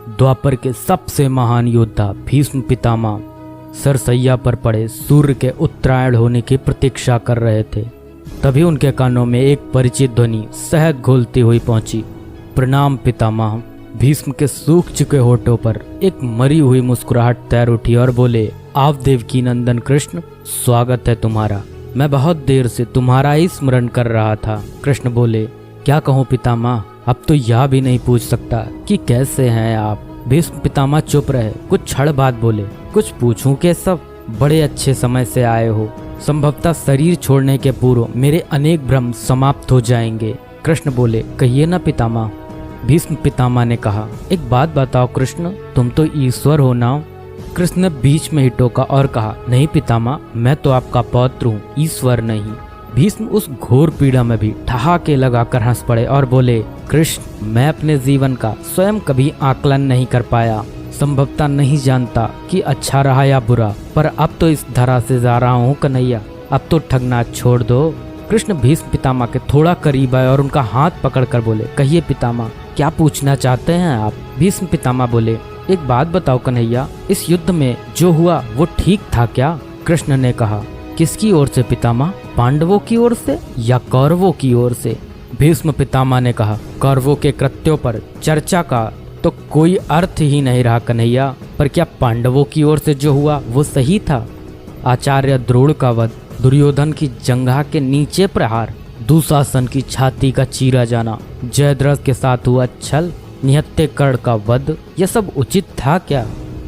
द्वापर के सबसे महान योद्धा भीष्म पितामह सरसैया पर पड़े सूर्य के उत्तरायण होने की प्रतीक्षा कर रहे थे। तभी उनके कानों में एक परिचित ध्वनि शहद घोलती हुई पहुंची। प्रणाम पितामह। भीष्म के सूख चुके होठों पर एक मरी हुई मुस्कुराहट तैर उठी और बोले, आप देवकी नंदन कृष्ण, स्वागत है तुम्हारा। मैं बहुत देर से तुम्हारा ही स्मरण कर रहा था। कृष्ण बोले, क्या कहूँ पितामह, अब तो यह भी नहीं पूछ सकता कि कैसे हैं आप। भीष्म पितामह चुप रहे, कुछ क्षण बाद बोले, कुछ पूछूं के सब, बड़े अच्छे समय से आए हो। संभवतः शरीर छोड़ने के पूर्व मेरे अनेक भ्रम समाप्त हो जाएंगे। कृष्ण बोले, कहिए ना पितामह। भीष्म पितामह ने कहा, एक बात बताओ कृष्ण, तुम तो ईश्वर हो ना। कृष्ण ने बीच में ही टोका और कहा, नहीं पितामह, मैं तो आपका पौत्र हूँ, ईश्वर नहीं। भीष्म उस घोर पीड़ा में भी ठहाके लगाकर हंस पड़े और बोले, कृष्ण, मैं अपने जीवन का स्वयं कभी आकलन नहीं कर पाया, संभवतः नहीं जानता कि अच्छा रहा या बुरा, पर अब तो इस धरा से जा रहा हूँ कन्हैया, अब तो ठगना छोड़ दो। कृष्ण भीष्म पितामह के थोड़ा करीब आए और उनका हाथ पकड़कर बोले, कहिए पितामह, क्या पूछना चाहते हैं आप। भीष्म पितामह बोले, एक बात बताओ कन्हैया, इस युद्ध में जो हुआ वो ठीक था क्या। कृष्ण ने कहा, किसकी ओर से पितामह, पांडवों की ओर से या कौरवों की ओर से। भीष्म पितामह ने कहा, कौरवों के कृत्यों पर चर्चा का तो कोई अर्थ ही नहीं रहा कन्हैया, पर क्या पांडवों की ओर से जो हुआ वो सही था। आचार्य द्रोण का वध, दुर्योधन की जंघा के नीचे प्रहार, दुशासन की छाती का चीरा जाना, जयद्रथ के साथ हुआ छल, निहत्थे कर्ण का वध, यह सब उचित था क्या।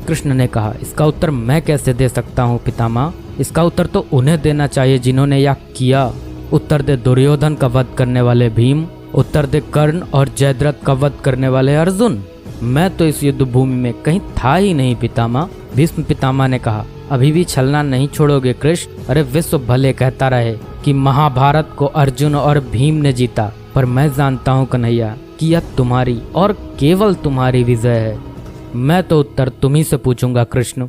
कृष्ण ने कहा, इसका उत्तर मैं कैसे दे सकता हूँ पितामह, इसका उत्तर तो उन्हें देना चाहिए जिन्होंने यह किया। उत्तर दे दुर्योधन का वध करने वाले भीम, उत्तर दे कर्ण और जयद्रथ का वध करने वाले अर्जुन। मैं तो इस युद्ध भूमि में कहीं था ही नहीं पितामह। भीष्म पितामह ने कहा, अभी भी छलना नहीं छोड़ोगे कृष्ण। अरे विश्व भले कहता रहे कि महाभारत को अर्जुन और भीम ने जीता, पर मैं जानता हूँ कन्हैया कि यह तुम्हारी और केवल तुम्हारी विजय है। मैं तो उत्तर तुम्ही से पूछूंगा कृष्ण।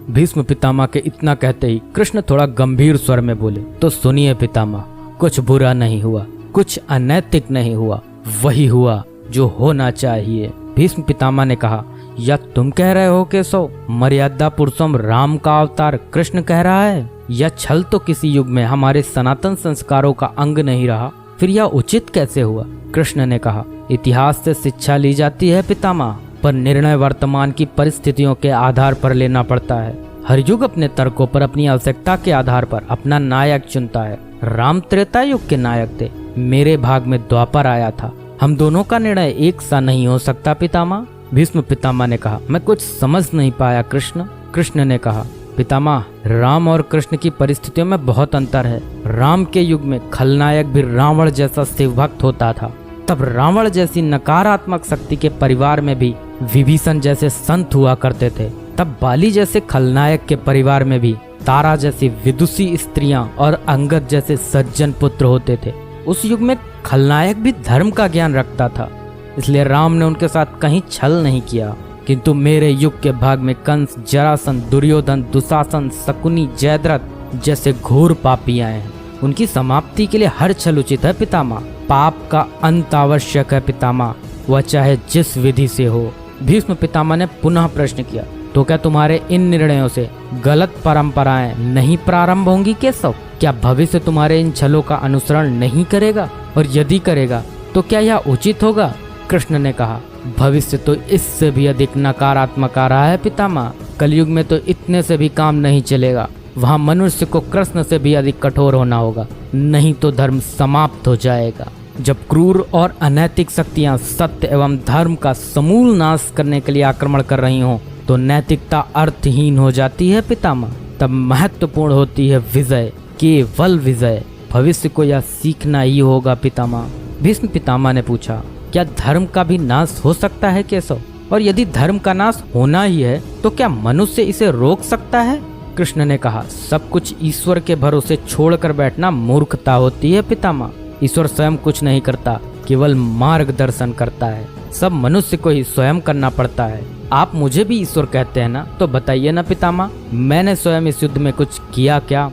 भीष्म पितामह के इतना कहते ही कृष्ण थोड़ा गंभीर स्वर में बोले, तो सुनिए पितामह, कुछ बुरा नहीं हुआ, कुछ अनैतिक नहीं हुआ, वही हुआ जो होना चाहिए। भीष्म पितामह ने कहा, या तुम कह रहे हो केशव, मर्यादा पुरुषोत्तम राम का अवतार कृष्ण कह रहा है। यह छल तो किसी युग में हमारे सनातन संस्कारों का अंग नहीं रहा, फिर यह उचित कैसे हुआ। कृष्ण ने कहा, इतिहास से शिक्षा ली जाती है पितामह, पर निर्णय वर्तमान की परिस्थितियों के आधार पर लेना पड़ता है। हर युग अपने तर्कों पर, अपनी आवश्यकता के आधार पर अपना नायक चुनता है। राम त्रेता युग के नायक थे, मेरे भाग में द्वापर आया था। हम दोनों का निर्णय एक सा नहीं हो सकता पितामह। भीष्म पितामह ने कहा, मैं कुछ समझ नहीं पाया कृष्ण। कृष्ण ने कहा, पितामह, राम और कृष्ण की परिस्थितियों में बहुत अंतर है। राम के युग में खलनायक भी रावण जैसा शिवभक्त होता था, तब रावण जैसी नकारात्मक शक्ति के परिवार में भी विभीषण जैसे संत हुआ करते थे। तब बाली जैसे खलनायक के परिवार में भी तारा जैसी विदुषी स्त्रियां और अंगद जैसे सज्जन पुत्र होते थे। उस युग में खलनायक भी धर्म का ज्ञान रखता था, इसलिए राम ने उनके साथ कहीं छल नहीं किया। किंतु मेरे युग के भाग में कंस, जरासंध, दुर्योधन, दुशासन, शकुनी, जयद्रथ जैसे घोर पापी आए हैं। उनकी समाप्ति के लिए हर छल उचित है पितामह। पाप का अंत आवश्यक है पितामह, वह चाहे जिस विधि से हो। भीष्म पितामह ने पुनः प्रश्न किया, तो क्या तुम्हारे इन निर्णयों से गलत परंपराएं नहीं प्रारंभ होंगी केशव। क्या भविष्य तुम्हारे इन छलों का अनुसरण नहीं करेगा, और यदि करेगा तो क्या यह उचित होगा। कृष्ण ने कहा, भविष्य तो इससे भी अधिक नकारात्मक आ रहा है पितामह। कलयुग में तो इतने से भी काम नहीं चलेगा, वहाँ मनुष्य को कृष्ण से भी अधिक कठोर होना होगा, नहीं तो धर्म समाप्त हो जाएगा। जब क्रूर और अनैतिक शक्तियाँ सत्य एवं धर्म का समूल नाश करने के लिए आक्रमण कर रही हों, तो नैतिकता अर्थहीन हो जाती है पितामह। तब महत्वपूर्ण होती है विजय, केवल विजय। भविष्य को यह सीखना ही होगा पितामह। भीष्म पितामह ने पूछा, क्या धर्म का भी नाश हो सकता है केशव, और यदि धर्म का नाश होना ही है तो क्या मनुष्य इसे रोक सकता है। कृष्ण ने कहा, सब कुछ ईश्वर के भरोसे छोड़कर बैठना मूर्खता होती है पितामह। ईश्वर स्वयं कुछ नहीं करता, केवल मार्गदर्शन करता है। सब मनुष्य को ही स्वयं करना पड़ता है। आप मुझे भी ईश्वर कहते हैं ना, तो बताइए ना पितामह, मैंने स्वयं इस युद्ध में कुछ किया क्या।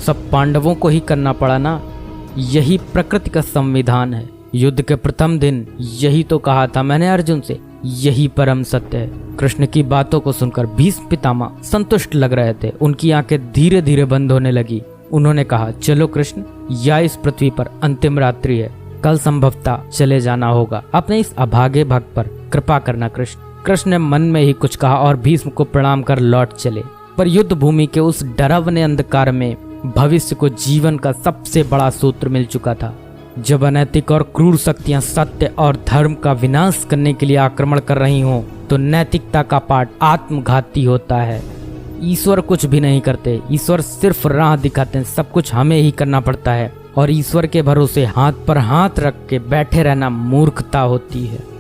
सब पांडवों को ही करना पड़ा ना, यही प्रकृति का संविधान है। युद्ध के प्रथम दिन यही तो कहा था मैंने अर्जुन से यही परम सत्य है। कृष्ण की बातों को सुनकर भीष्म पितामह संतुष्ट लग रहे थे। उनकी आंखें धीरे धीरे बंद होने लगी। उन्होंने कहा, चलो कृष्ण, या इस पृथ्वी पर अंतिम रात्रि है, कल संभवतः चले जाना होगा। अपने इस अभागे भक्त पर कृपा करना कृष्ण। कृष्ण ने मन में ही कुछ कहा और भीष्म को प्रणाम कर लौट चले। पर युद्ध भूमि के उस डरावने अंधकार में भविष्य को जीवन का सबसे बड़ा सूत्र मिल चुका था। जब अनैतिक और क्रूर शक्तियां सत्य और धर्म का विनाश करने के लिए आक्रमण कर रही हों, तो नैतिकता का पाठ आत्मघाती होता है। ईश्वर कुछ भी नहीं करते, ईश्वर सिर्फ राह दिखाते हैं। सब कुछ हमें ही करना पड़ता है और ईश्वर के भरोसे हाथ पर हाथ रख के बैठे रहना मूर्खता होती है।